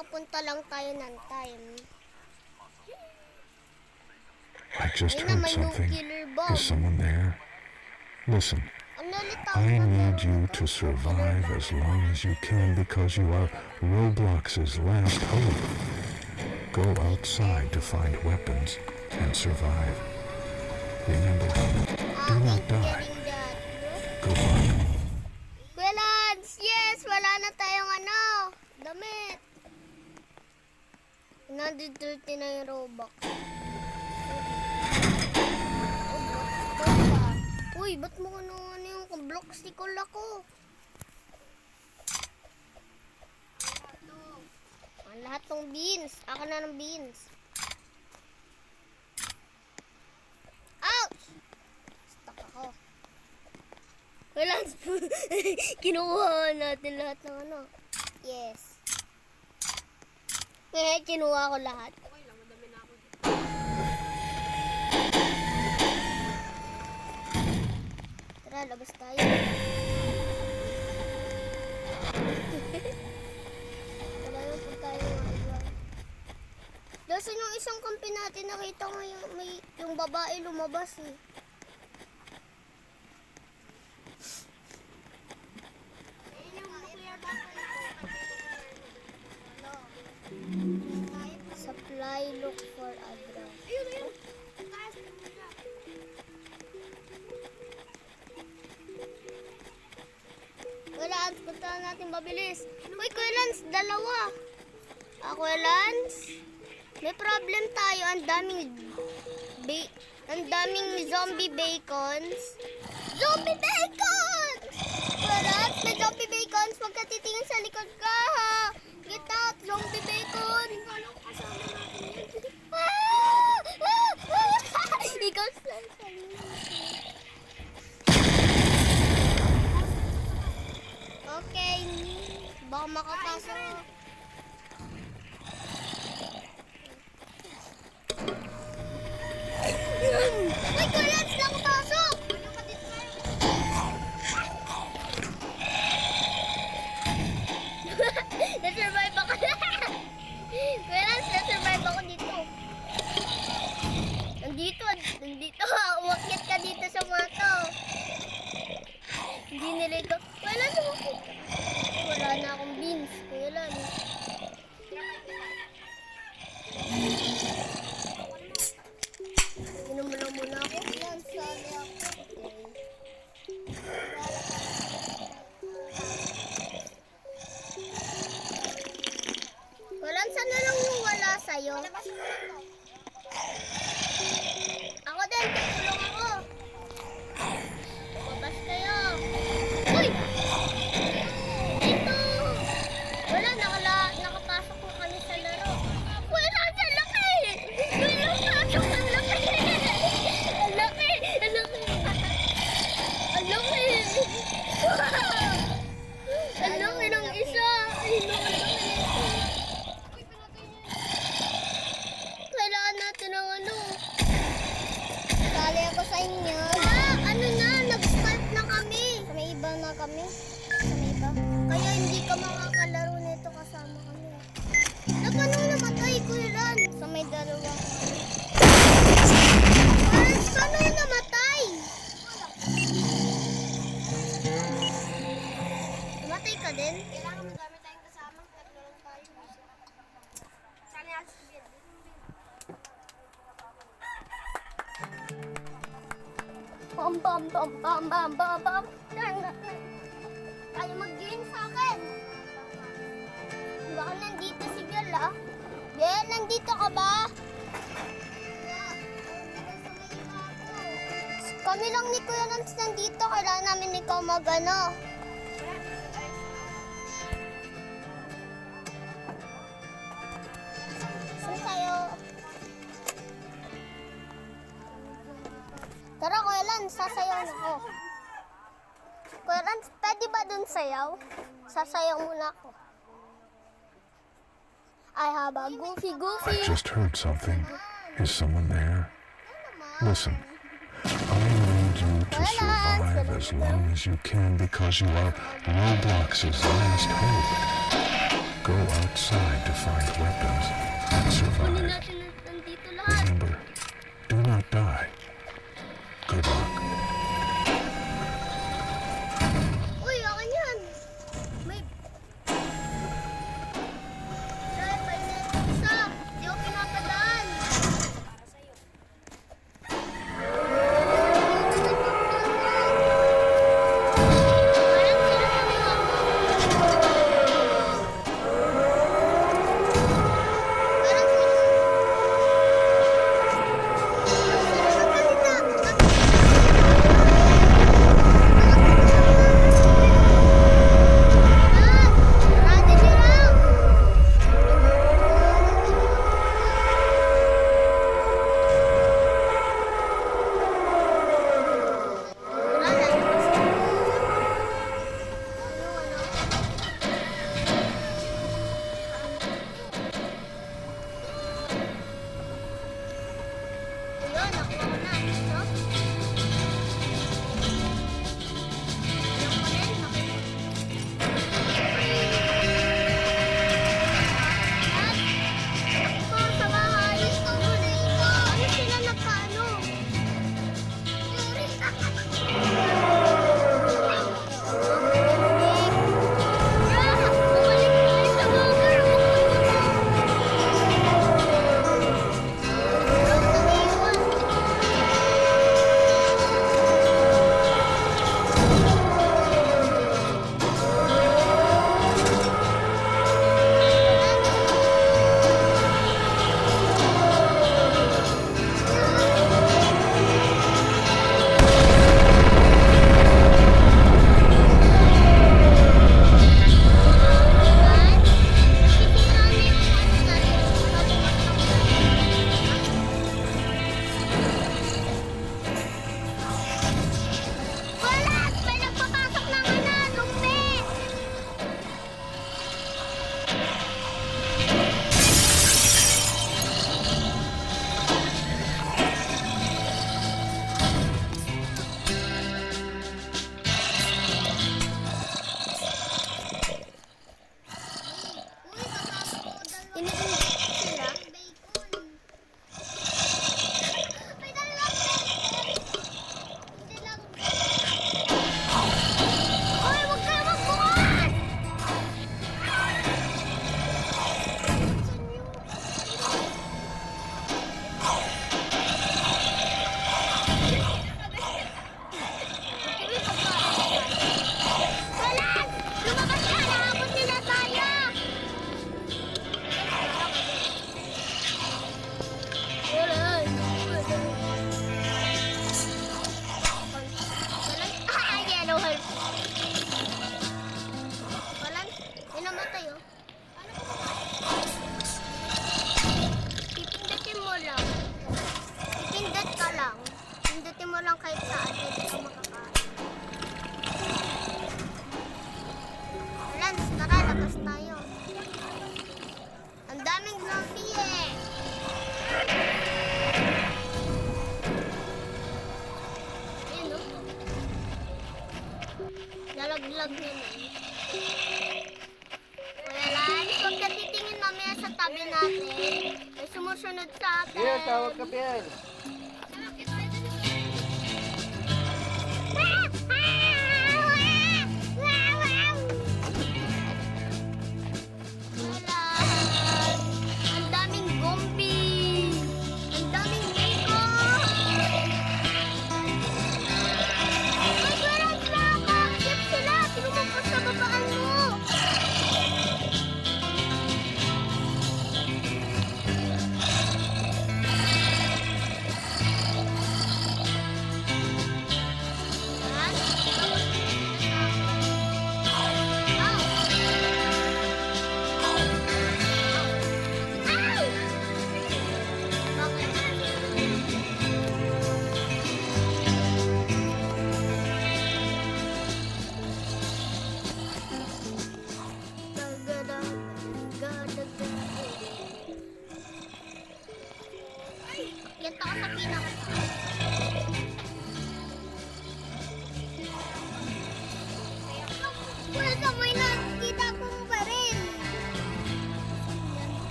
nakapunta lang tayo ng time. I just Ayun na, heard may something. nuclear bomb. Is someone there? Listen, Ano ulit I need you to Nuclear survive bomb. as long as you can because you are Roblox's last hope. Go outside to find weapons and survive. Remember, do not Ain't die. getting that, bro. Good luck. Kuya Lance, yes! Wala na tayong damit. 130 na yung Robux. Uy, ba't mo ano yung block stickle ako? Ang lahat ng beans. Ako na ng beans. Ouch! Stuck ako. Wala. Kinuha natin lahat ng Yes. Ngayon, kinuha ko lahat. Okay lang, madami na ako. Tara, labas tayo. Tara na po tayo mga. Dasan yung isang kampi natin, nakita ko yung babae lumabas eh. Supply, look for address. Ayun. Kuya Lance, puntahan natin mabilis. Uy, Kuya Lance, dalawa. Kuya Lance, may problem tayo. Ang daming zombie bacons. Zombie bacons! Kuya Lance, may zombie bacons. Huwag ka titingin sa likod ka, ha? Get out, zombie bacon. Ikaw sa Okay, baka makapasok. Ay, Kuya Lance, nakapasok! Na-survive ako. Kuya Lance, na-survive ako dito. Nandito. Umakyat ka dito sa mato. Hindi nila ito. Kuya Lance, umakyat ka. Wala na akong beans. Kuya Lance. Inom mo lang muna ako. Lance, sali ako. Kuya Lance, ano lang yung wala sa'yo? Ako din, tutulong ako. Babas kayo. Uy! Dito! Wala, nakapasok ko kami sa laro. Wala, sa laki! Wala, pasok ang laki! Ang laki! Ang laki! Ang laki! Ang laki ng isa! Ay, no, ang laki ng isa! Kailangan natin ng Sali ako sa inyo. Ano na? Nag-start na kami. Sa may iba na kami. Sa may iba. Kaya hindi ka makakalaro nito kasama kami. Paano namatay, Kuya Lance? Sa may dalawa. Paano yung namatay? Namatay ka din? Kailangan madami tayong kasama. Tatlo lang tayo. Sana yan si Bill. Bam bam bam bam bam bam bam. Tayo mag-game sa akin. Baka nandito si Bill, ah. Bill, nandito ka ba? Kami lang ni Kuya Lance nandito. Kailangan namin ikaw mag-ano. Saan tayo? Tara, Kuya Lance, sasayaw na ako. Kuya Lance, pwede ba dun sayaw? Sasayaw muna ako. I have a goofy. I just heard something. Is someone there? Listen, I need you to survive as long as you can because you are Roblox's last hope. Go outside to find weapons and Kunin survive. natin nandito lahat. Remember, do not die. Good luck. Uy, akin yan. May... Dahil pa isa. Di ako pinapadaan. Para sa'yo. Ayun, nakuha ko na. Ito. Ayun ko rin, At, takbo sa bahay. Ito muna ito. Ano sila nagkaano? Bumalik tayo sa bunker. Wala! May nagpapasok ng lumpit! Iniinit sila. May dalawang Hindi lang. Hoy, huwag kayo magbukas! Walan! Lumabas ka! Nakakot nila tayo! Walan! Walan! Yellow heart! Walan! May namatay oh. Pipindutin mo lang. Pipindut ka lang. Pindutin mo lang kahit saan. Hindi ka makakain. Walan! Tara, labas tayo. Ang daming zombie eh. Ayun oh. Lalaglag niya na eh. Walan, huwag ka titingin mamaya sa tabi natin. May sumusunod sa atin. Pierre, tawag ka, Pierre. Walan, ang daming zombie. Ang daming biko. Ay, walan sila. Kakip sila. Tingnan mo sa babaan mo.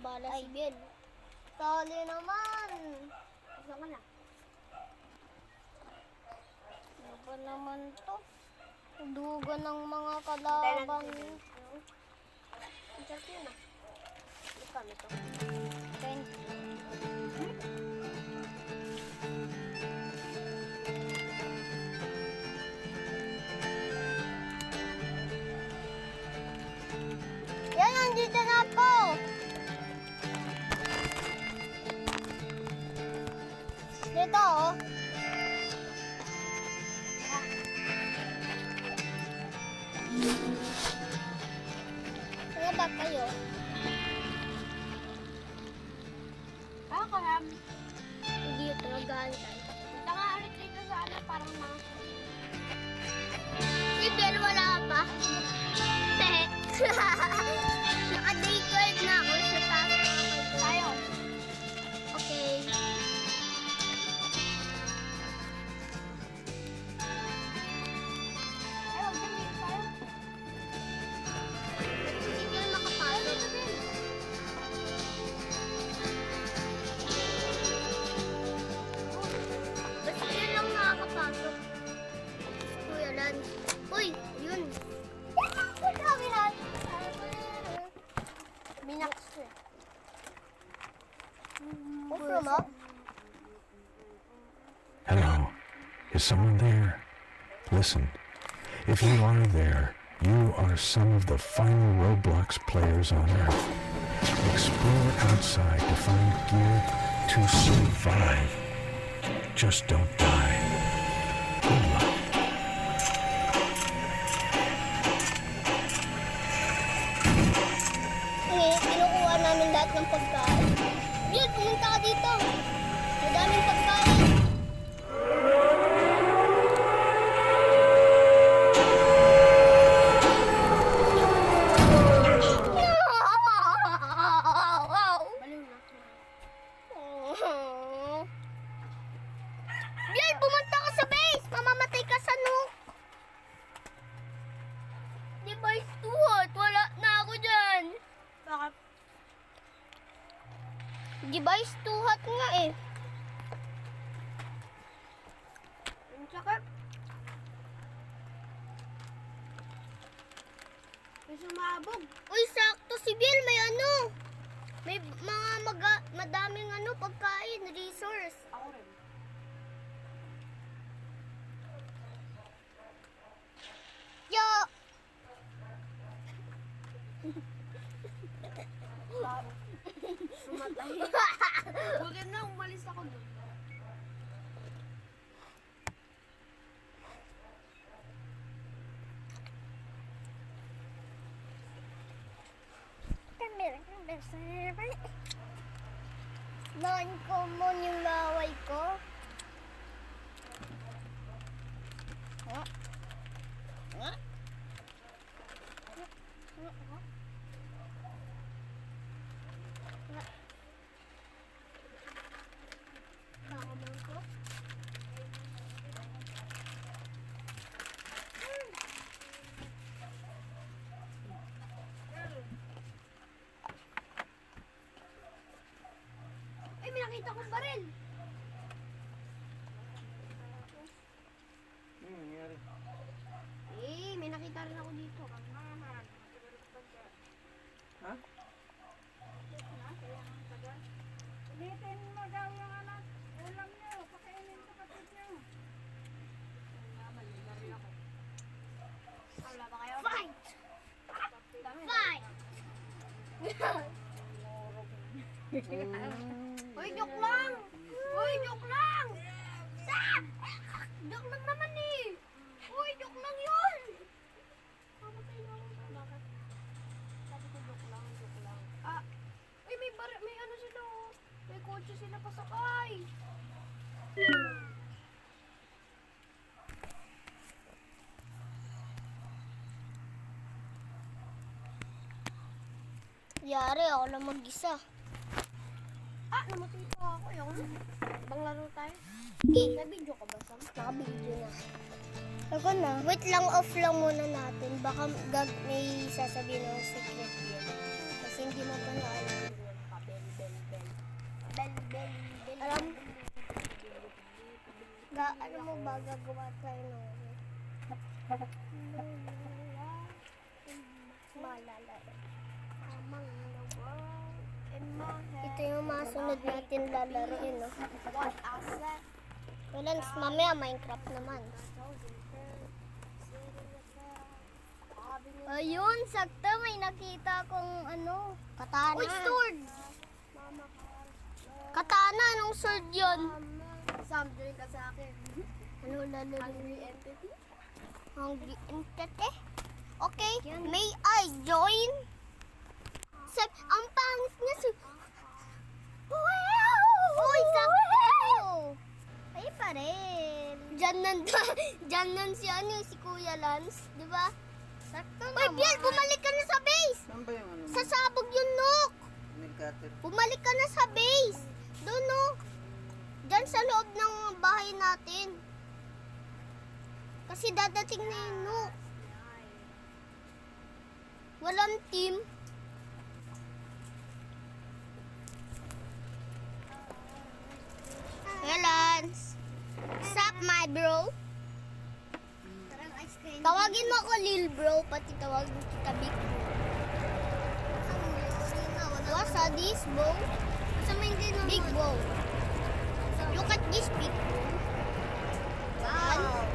bala si Biel. Tali naman. Gusto ko na. Ano ba naman to? Duga ng mga kalaban. Ang sarap yun ah. Ito kami to. Thank you. Yan, nandito na po. Dito, oh. Ano ba kayo? Ako karam. Hindi ito nag-aantay. Punta nga ulit dito sa ano, parang mga... Si Bel, wala pa. Naka-day 12 na ako sa taas. Tayo. Okay. Ay, huwag dyan dito tayo. Hindi Bel makapasok. Basta yun lang nakakapasok. Kuya Lan. Uy, yun. Sabi na. Minax eh. Ufro mo? Hello? Is someone there? Listen, if you are there, you are some of the final Roblox players on Earth. Explore outside to find gear to survive. Just don't die. Good luck. Kinukuha namin lahat ng pagkain. Yun, pumunta ka dito. Madaming pagkain. Baliw na. Biel, pumunta ka sa base! Mamamatay ka sa nuke! Device 2 hot! Wala na ako dyan! Bakit? Device 2 hot nga eh. Ang sakit. May sumabog. Uy, sakto si Biel, may ano. May mga madaming ano, pagkain, resource. Ako rin. Yo! Sumatay. Buti na, umalis ako doon. Non-common yung laway ko. Nga. Nga. Nga. Nakaman ko. Ay, may nakita kong baril. Eh, may nakita rin ako dito. Ha? Ulitin mo daw yung anak. Ulam niyo. Pakainin sa kapit niyo. Wala ba kayo? Fight! Dami. Fight! Uy, joke lang! Uy, joke lang! Stop! Joke lang naman eh! Uy, joke lang yun! Mamatay na ako. Bakit? Sabi ko joke lang, joke lang. Ah, uy, may ano sila oh. May kotse sila pasakay. Yari, ako lang mag-isa. Ah, namatay pa ako. Ayoko na. Bang laro tayo? Sige. Nag-video ka ba, Sam? Naka-video na. Ako na. Wait lang, off lang muna natin. Baka may sasabihin ng secret yun. Kasi hindi mo pa naalam. Alam, ano mo ba gagawa tayo ng malala. Ito yung mga sunod natin lalaroin, no? Wala, mamaya Minecraft naman. Ayun, sakto may nakita kong ano, katana. Uy, sword! Katana, anong sword yun? Samdrin ka sa akin. Ano lalaroin? Hungry entity? Hungry entity? Okay, may I join? Ang pangit niya si... Wow! Uy, sakto! Ay pa rin. Diyan si si Kuya Lance, di ba? Sakto naman. Uy, Biel, bumalik ka na sa base! Saan ba yung ano? Sasabog yung Nook! Milk cutter. Bumalik ka na sa base! Doon, Nook! Diyan sa loob ng bahay natin. Kasi dadating na yung Nook. Walang team. Hey, Lance. What's up, my bro? Tawagin mo ako Lil Bro, pati tawagin kita Big Bro. What's this, bro? Big Bro. Look at this, Big Bro. Wow.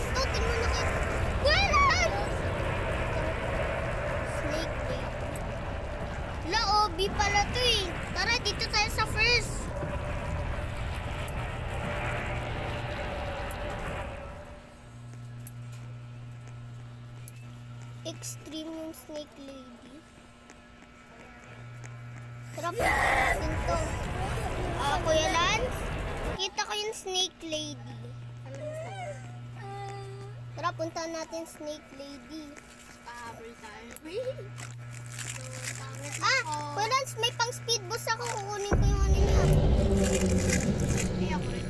Ito, tingnan na kayo. Kuya! Snake bait. La, OB pala to eh. Tara, dito tayo sa first. Extreme yung snake lady. Sarap natin to. Kuya Lance, kita ko yung snake lady. Tara, punta natin snake lady. Pahabol tayo. Kuya Lance, may pang speed boost ako. Kukunin ko yung ano niya. Ay, ako rin.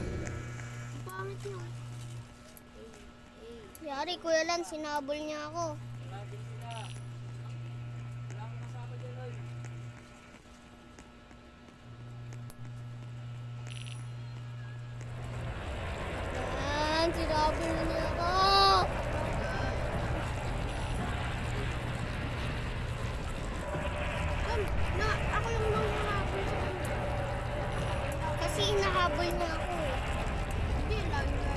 Ang pangit yun. Yari, Kuya Lance, sinabol niya ako. Yan, sinabol niya ako. Ako yung nangyahabol sa kanya. Kasi hinahabol niya ako eh. Hindi, lagi na.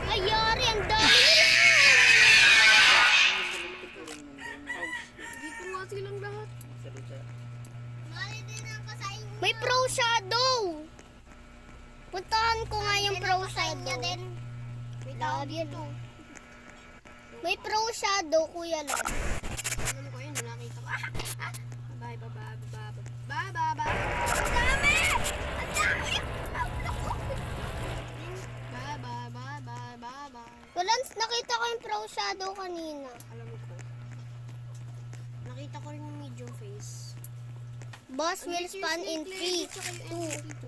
Ay, yari, ang dami nila. Dito nga silang lahat. Salita. May pro shadow. Puntahan ko nga yung pro shadow. Wait ako dito. May pro shadow, Kuya Lance. Alam ko yun, nakita ko. Bye, bye, bye, bye, bye, bye, bye. Ang dami! Ang dami! Bye, bye, bye, bye, bye, bye. Kuya Lance, nakita ko yung pro shadow kanina. Alam ko. Nakita ko rin yung medium face. Boss will spawn in 3, 2, 1.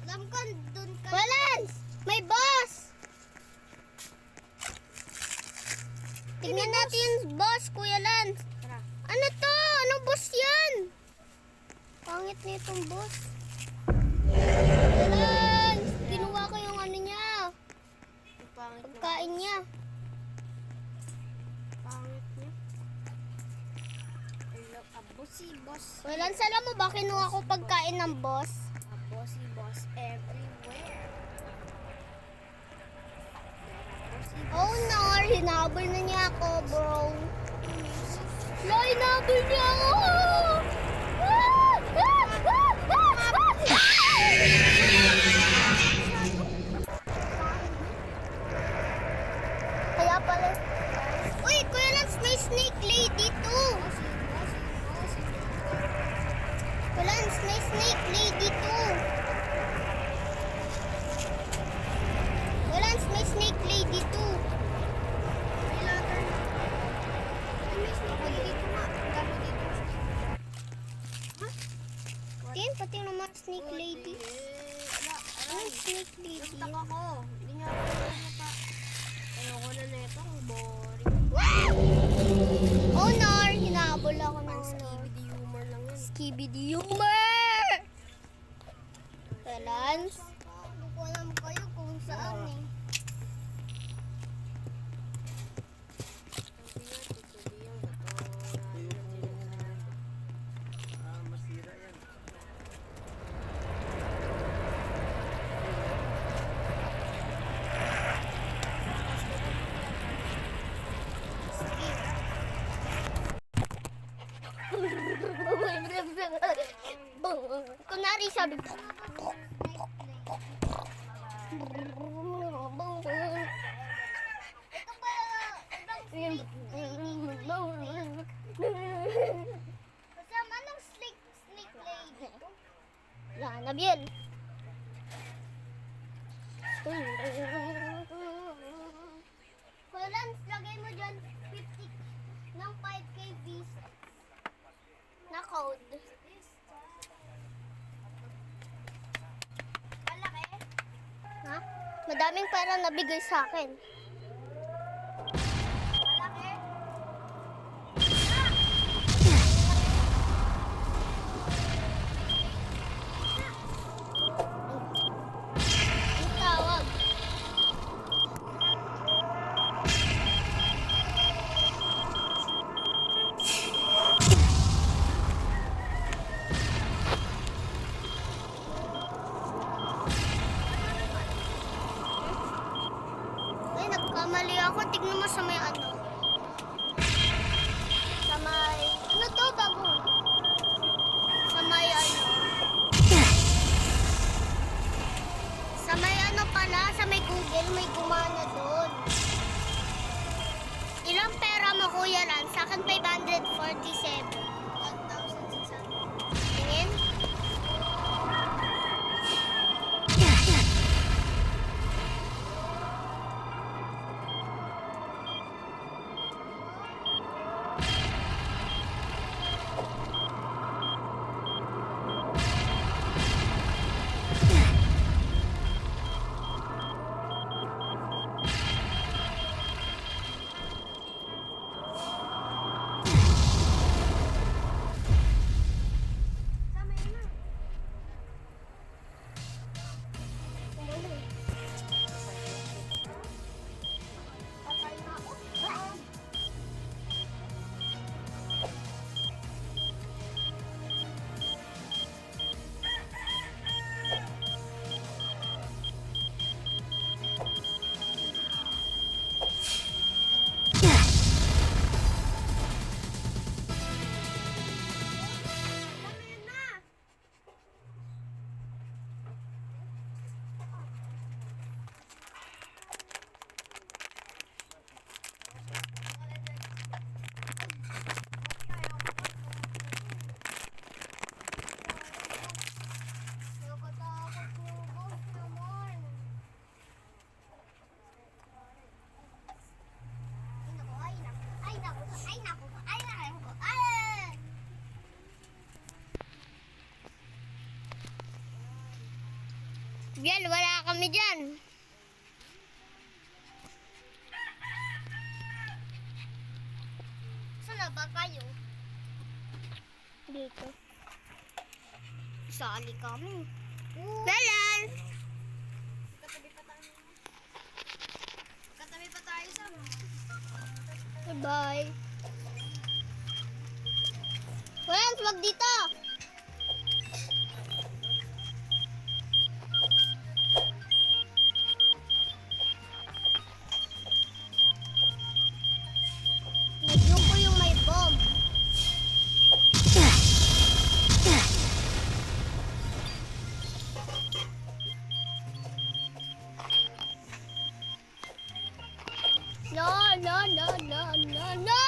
Alam ko, doon ka. Kuya Lance, may boss! Tingnan natin yung boss, Kuya Lance. Tara. Ano to? Anong boss yan? Pangit na itong boss. Kuya Lance, kinuha ko yung ano niya. Ang pangit niya. Pagkain niya. Pangit niya. I love a bossy boss. Kuya Lance, alam mo ba kinuha ko pagkain ng boss? A bossy boss everywhere. Oh no, hinabol na niya ako, bro. Lo, hinabol niya ako! Kaya pala. Uy, Kuya Lance, may snake lady too. Kuya Lance, may snake lady too. Kuya Lance, may snake lady too. May lantern. Ay, may snake dito nga. Ang dami dito. Tin, pati naman snake lady. Wala. Ano snake baby? Nagtaka ko. Hindi nga ako pa. Ayoko na neto. Ang boring. Honor! Hinahabol ako ng honor. Skibidi humor lang yan. Skibidi humor! Balance? Hindi ko alam kayo kung saan eh. Kunwari sabi ko. Ito pa Kasama ng snake lady. Nabil. Kuya Lance, lagay mo dyan 50 ng 5K visa na code. Malaki. Ha? Madaming pera nabigay sa akin. Malaki. Ang tawag. Ay, nagkamali ako. Tignan mo sa may ano. Sa may... Ano to, bago? Sa may ano. Sa may ano pala, sa may Google, may gumana doon. Ilang pera mo, Kuya Lan? Sa akin, 547. 1,600. Tingin? Sama yun na. Patay na ako. Sama yun na. Nakatakot ko, boss naman. Ay, naku, ay, naku, ay, naku, ay, naku, ay! Biel, wala kami dyan. Saan na ba kayo? Dito. Sali kami. Belan! Katabi pa tayo. Katabi pa tayo sa Goodbye. Friends, wag dito! Nagyong ko yung may bomb. No, no, no, no, no, no!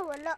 nawala?